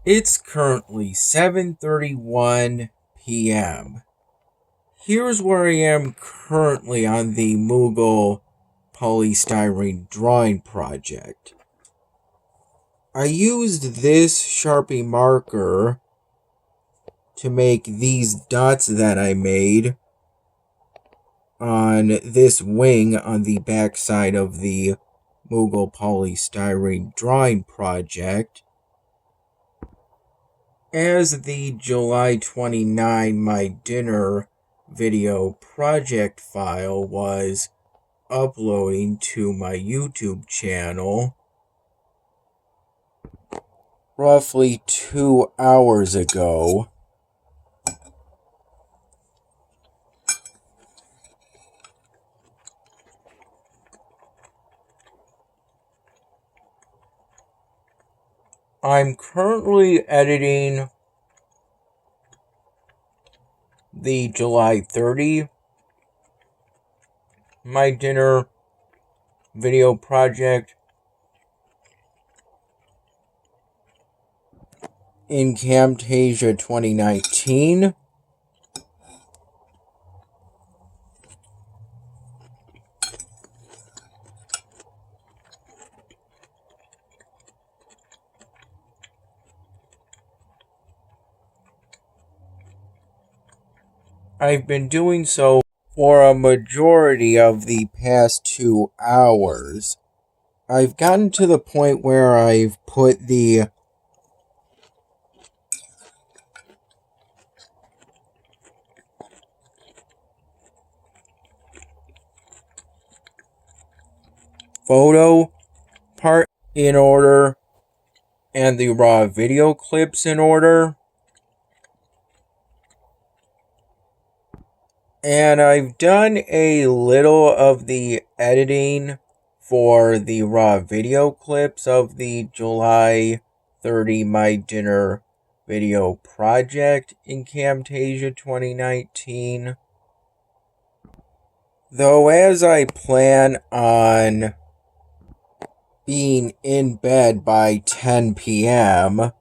It's currently 7:31 p.m. Here's where I am currently on the Mughal polystyrene drawing project. I used this Sharpie marker to make these dots that I made on this wing on the back side of the Mughal polystyrene drawing project. As the July 29 My Dinner video project file was uploading to my YouTube channel roughly 2 hours ago, I'm currently editing the July 30 My Dinner video project in Camtasia 2019. I've been doing so for a majority of the past 2 hours. I've gotten to the point where I've put the photo part in order and the raw video clips in order. And I've done a little of the editing for the raw video clips of the July 30 My Dinner video project in Camtasia 2019. Though as I plan on being in bed by 10 p.m.,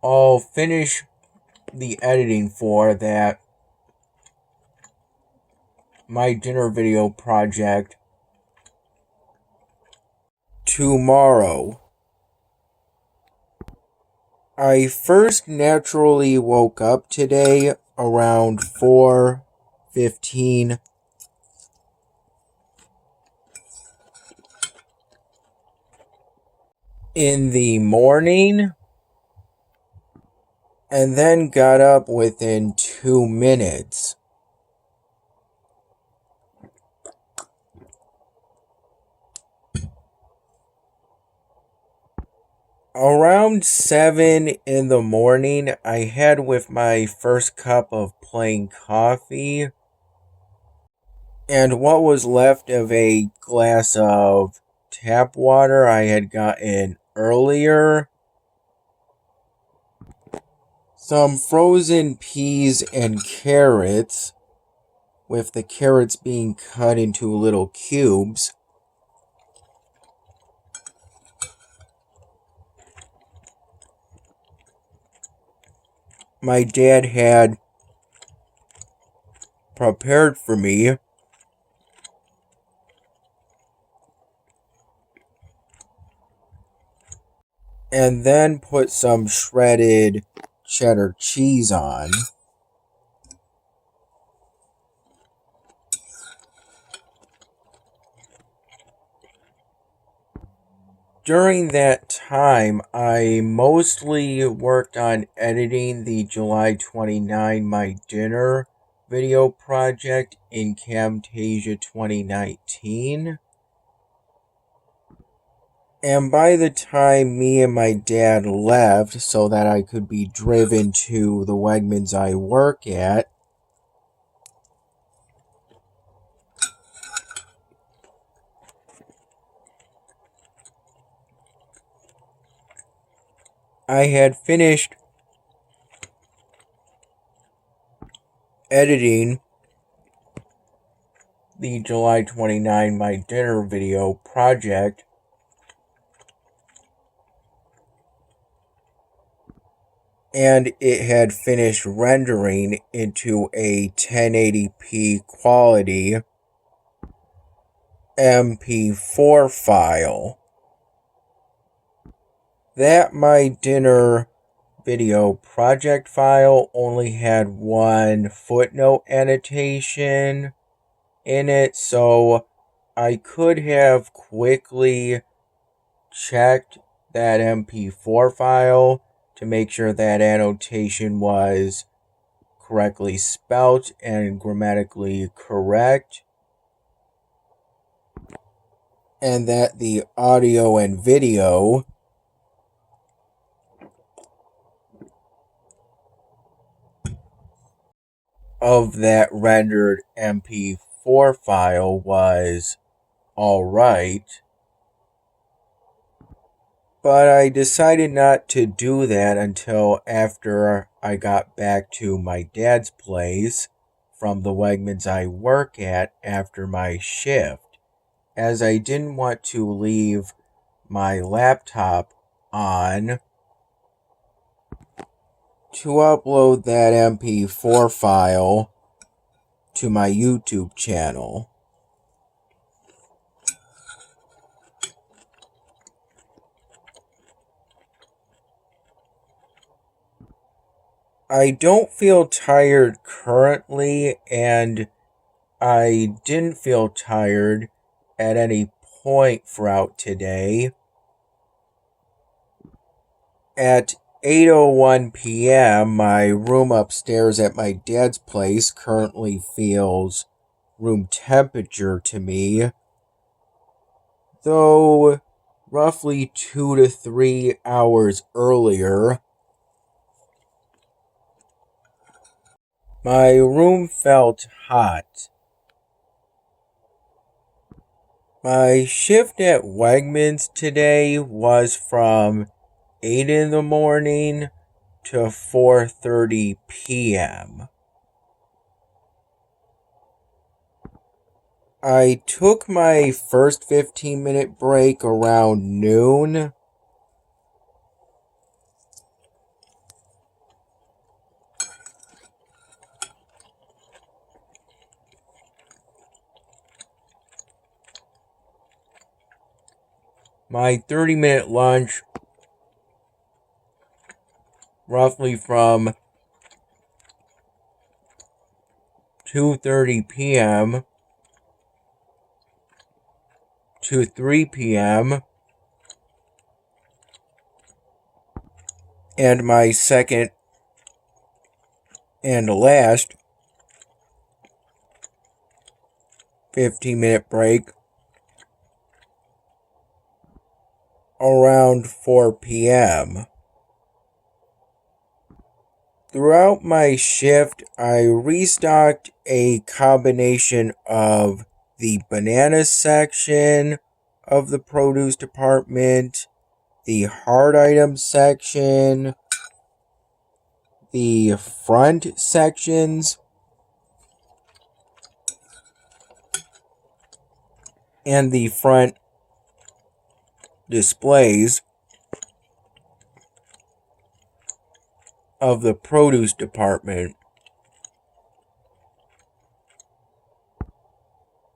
I'll finish the editing for that My Dinner video project tomorrow. I first naturally woke up today around 4:15 in the morning and then got up within 2 minutes. Around 7 in the morning, I had with my first cup of plain coffee and what was left of a glass of tap water I had gotten earlier, some frozen peas and carrots, with the carrots being cut into little cubes, my dad had prepared for me, and then put some shredded cheddar cheese on. During that time, I mostly worked on editing the July 29 My Dinner video project in Camtasia 2019. And by the time me and my dad left so that I could be driven to the Wegmans I work at, I had finished editing the July 29 My Dinner video project, and it had finished rendering into a 1080p quality MP4 file. That My Dinner video project file only had one footnote annotation in it, so I could have quickly checked that MP4 file to make sure that annotation was correctly spelt and grammatically correct, and that the audio and video of that rendered MP4 file was alright. But I decided not to do that until after I got back to my dad's place from the Wegmans I work at after my shift, as I didn't want to leave my laptop on to upload that MP4 file to my YouTube channel. I don't feel tired currently, and I didn't feel tired at any point throughout today. At 8:01 p.m., my room upstairs at my dad's place currently feels room temperature to me, though roughly 2 to 3 hours earlier, my room felt hot. My shift at Wegmans today was from 8 in the morning to 4:30 p.m. I took my first 15-minute break around noon. My 30-minute lunch, roughly from 2:30 p.m. to 3 p.m. and my second and last 15-minute break around 4 p.m. Throughout my shift, I restocked a combination of the banana section of the produce department, the hard items section, the front sections, and the front displays of the produce department.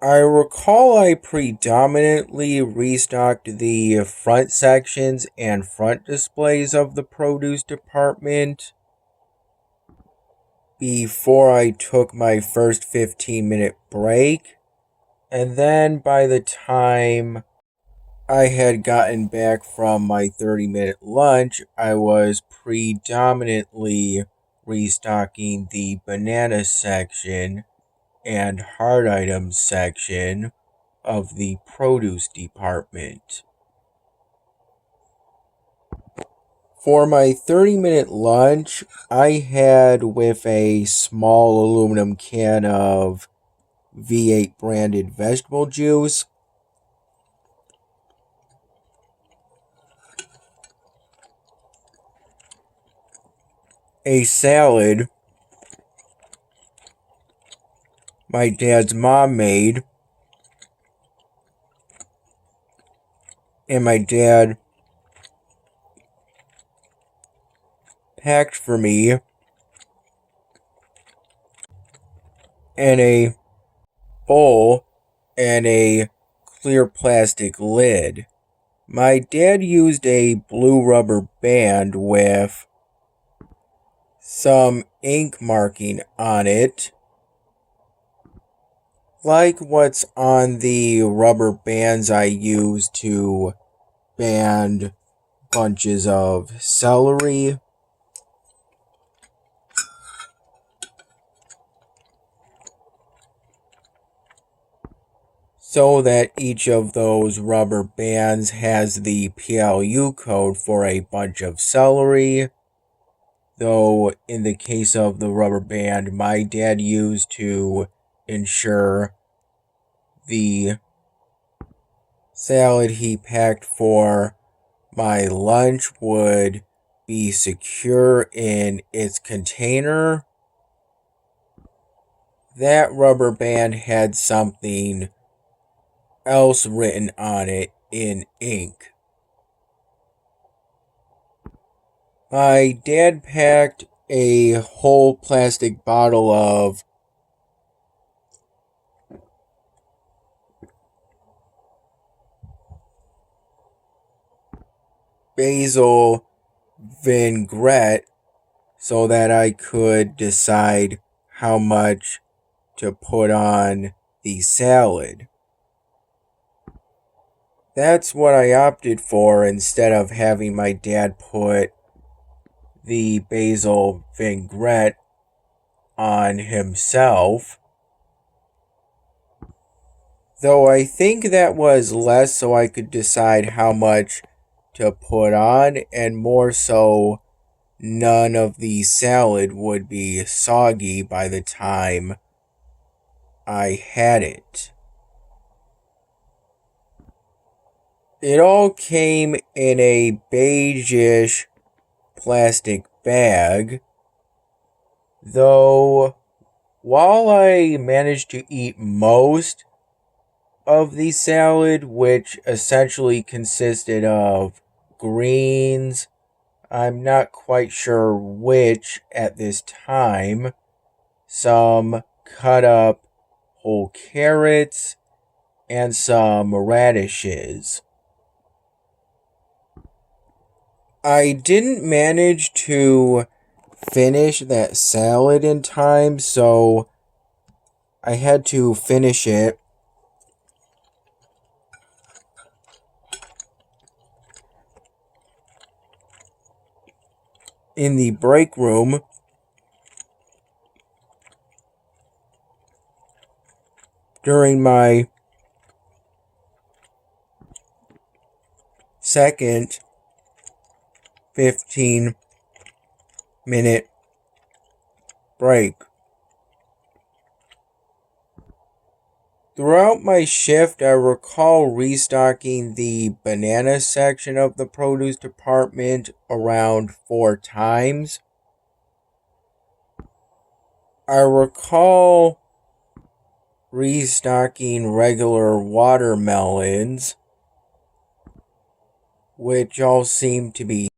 I recall I predominantly restocked the front sections and front displays of the produce department before I took my first 15-minute break, and then by the time I had gotten back from my 30-minute lunch, I was predominantly restocking the banana section and hard items section of the produce department. For my 30-minute lunch, I had with a small aluminum can of V8 branded vegetable juice, a salad, my dad's mom made, and my dad packed for me in a bowl and a clear plastic lid. My dad used a blue rubber band with some ink marking on it, like what's on the rubber bands I use to band bunches of celery. So that each of those rubber bands has the PLU code for a bunch of celery. Though in the case of the rubber band my dad used to ensure the salad he packed for my lunch would be secure in its container, that rubber band had something else written on it in ink. My dad packed a whole plastic bottle of basil vinaigrette so that I could decide how much to put on the salad. That's what I opted for instead of having my dad put the basil vinaigrette on himself. Though I think that was less so I could decide how much to put on, and more so none of the salad would be soggy by the time I had it. It all came in a beigeish plastic bag, though while I managed to eat most of the salad, which essentially consisted of greens, I'm not quite sure which at this time, some cut up whole carrots, and some radishes. I didn't manage to finish that salad in time, so I had to finish it in the break room during my second 15-minute break. Throughout my shift, I recall restocking the banana section of the produce department around 4 times. I recall restocking regular watermelons, which all seem to be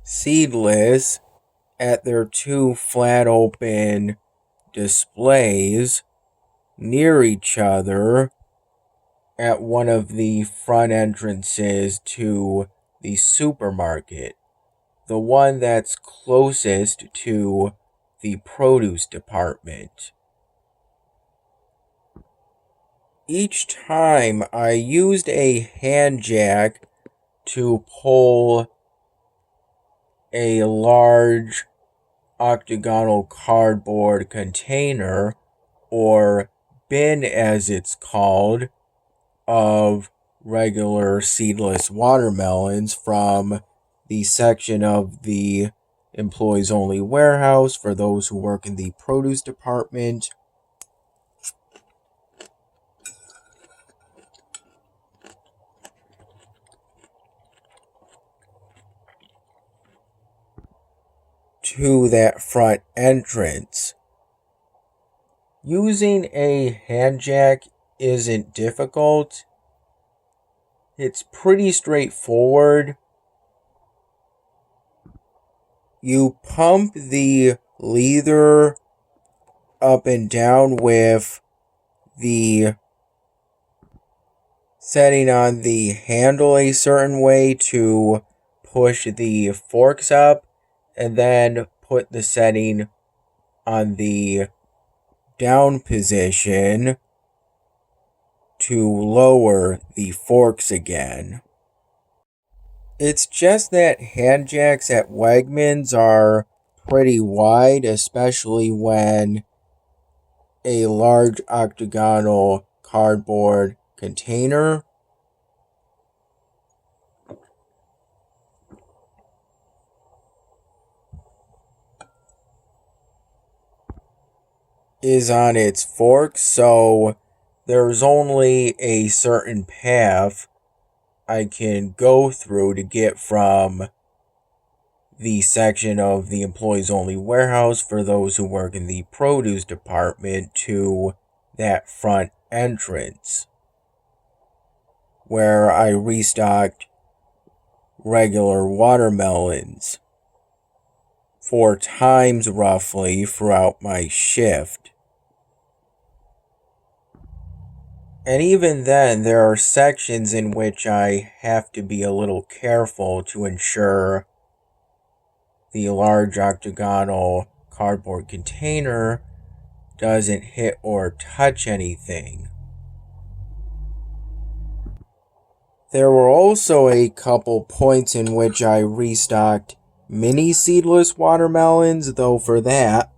seedless, at their 2 flat open displays near each other at one of the front entrances to the supermarket, the one that's closest to the produce department. Each time I used a hand jack to pull a large octagonal cardboard container, or bin as it's called, of regular seedless watermelons from the section of the employees only warehouse for those who work in the produce department to that front entrance. Using a hand jack isn't difficult. It's pretty straightforward. You pump the leather up and down with the setting on the handle a certain way to push the forks up, and then put the setting on the down position to lower the forks again. It's just that hand jacks at Wegmans are pretty wide, especially when a large octagonal cardboard container is on its fork, so there's only a certain path I can go through to get from the section of the employees only warehouse for those who work in the produce department to that front entrance where I restocked regular watermelons 4 times roughly throughout my shift. And even then, there are sections in which I have to be a little careful to ensure the large octagonal cardboard container doesn't hit or touch anything. There were also a couple points in which I restocked mini seedless watermelons, though for that,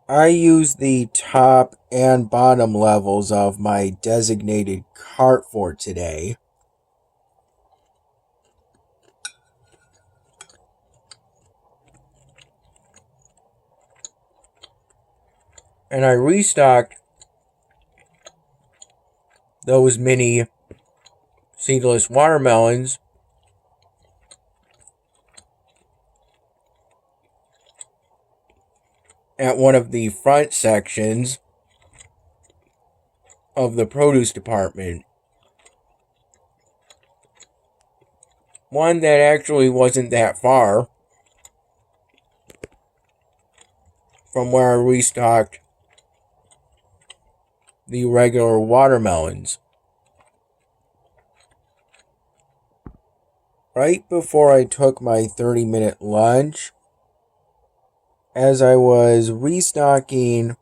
I used the top and bottom levels of my designated cart for today. And I restocked those mini seedless watermelons at one of the front sections of the produce department. One that actually wasn't that far from where I restocked the regular watermelons. Right before I took my 30-minute lunch, as I was restocking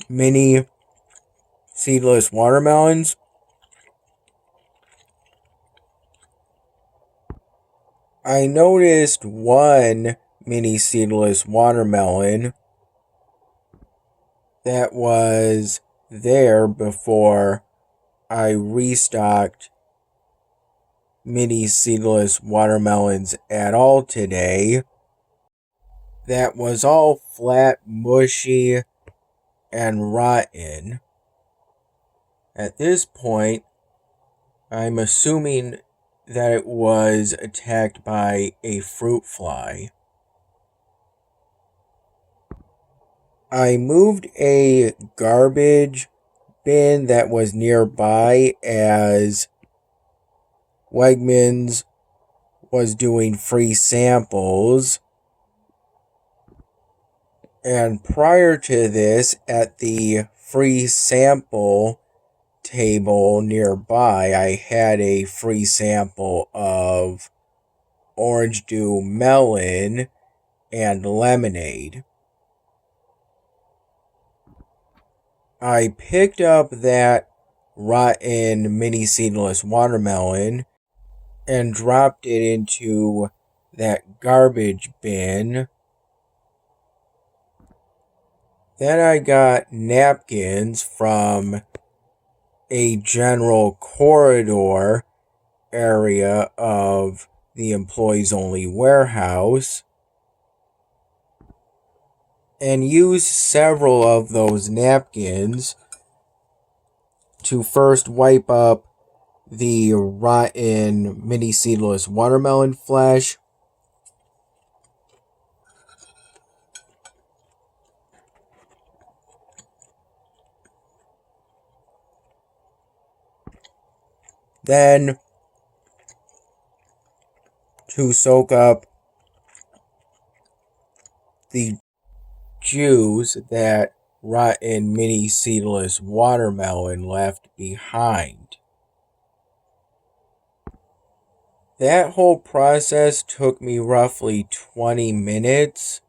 mini seedless watermelons, I noticed one mini seedless watermelon that was there before I restocked mini seedless watermelons at all today. That was all flat, mushy, and rotten. At this point, I'm assuming that it was attacked by a fruit fly. I moved a garbage bin that was nearby as Wegmans was doing free samples. And prior to this, at the free sample table nearby, I had a free sample of orange dew melon and lemonade. I picked up that rotten mini seedless watermelon and dropped it into that garbage bin. Then I got napkins from a general corridor area of the employees only warehouse. and use several of those napkins to first wipe up the rotten mini seedless watermelon flesh. Then to soak up the juice that rotten mini seedless watermelon left behind. That whole process took me roughly 20 minutes.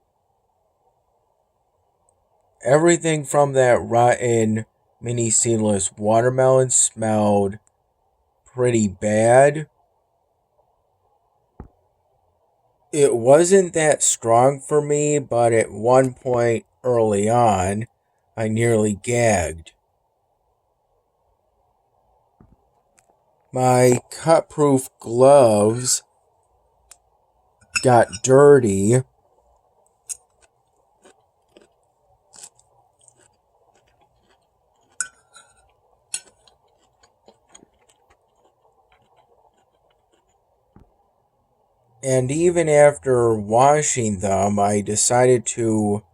Everything from that rotten mini seedless watermelon smelled pretty bad. It wasn't that strong for me, but at one point early on, I nearly gagged. My cut-proof gloves got dirty. And even after washing them, I decided to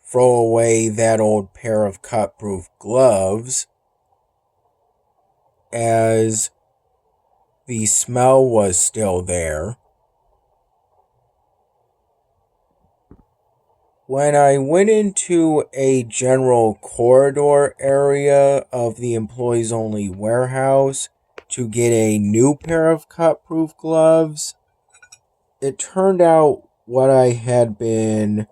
throw away that old pair of cut-proof gloves, as the smell was still there. When I went into a general corridor area of the employees only warehouse to get a new pair of cut-proof gloves, it turned out what I had been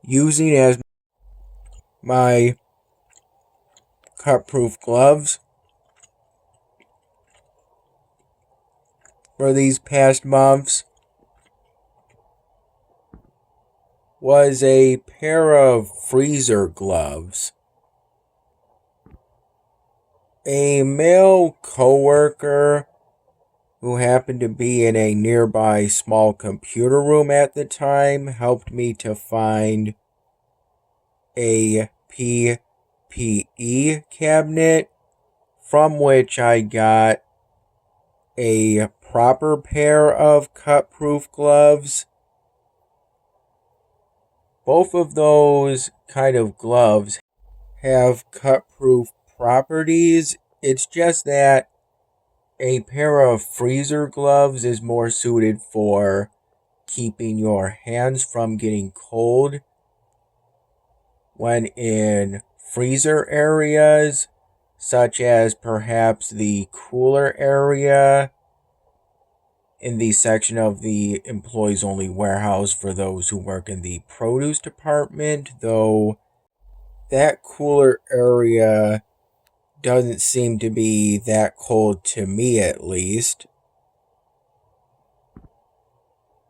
using as my cut-proof gloves for these past months was a pair of freezer gloves. A male coworker who happened to be in a nearby small computer room at the time helped me to find a PPE cabinet from which I got a proper pair of cut-proof gloves. Both of those kind of gloves have cut-proof properties. It's just that a pair of freezer gloves is more suited for keeping your hands from getting cold when in freezer areas, such as perhaps the cooler area in the section of the employees only warehouse for those who work in the produce department, though that cooler area doesn't seem to be that cold to me, at least.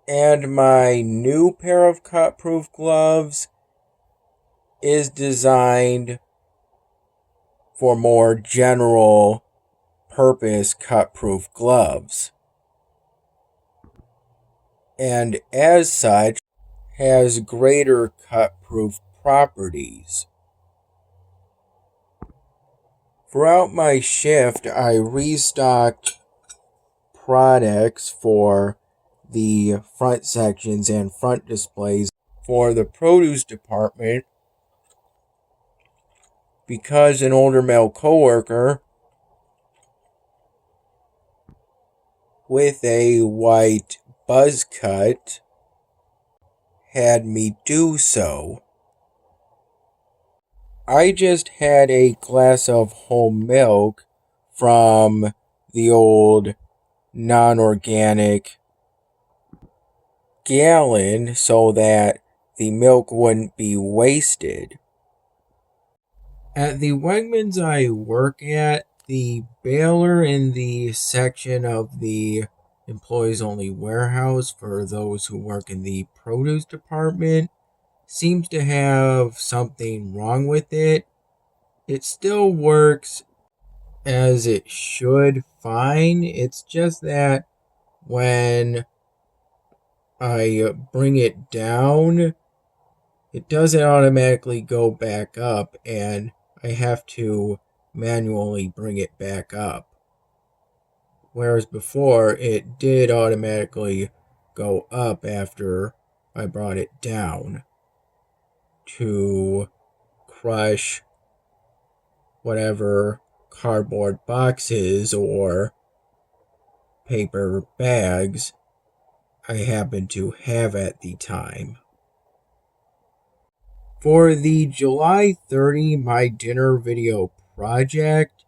And my new pair of cut-proof gloves is designed for more general purpose cut-proof gloves, and as such has greater cut-proof properties. Throughout my shift, I restocked products for the front sections and front displays for the produce department because an older male coworker with a white buzz cut had me do so. I just had a glass of whole milk from the old non-organic gallon so that the milk wouldn't be wasted. At the Wegmans I work at, the baler in the section of the employees only warehouse for those who work in the produce department seems to have something wrong with it. It still works as it should fine. It's just that when I bring it down, it doesn't automatically go back up, and I have to manually bring it back up. Whereas before, it did automatically go up after I brought it down to crush whatever cardboard boxes or paper bags I happen to have at the time. For the July 30 My Dinner video project,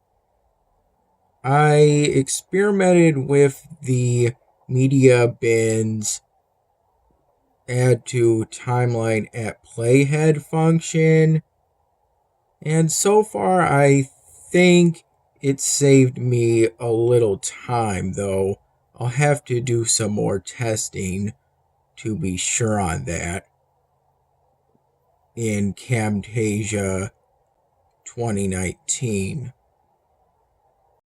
I experimented with the media bins add to timeline at playhead function, and so far I think it saved me a little time, though I'll have to do some more testing to be sure on that in Camtasia 2019.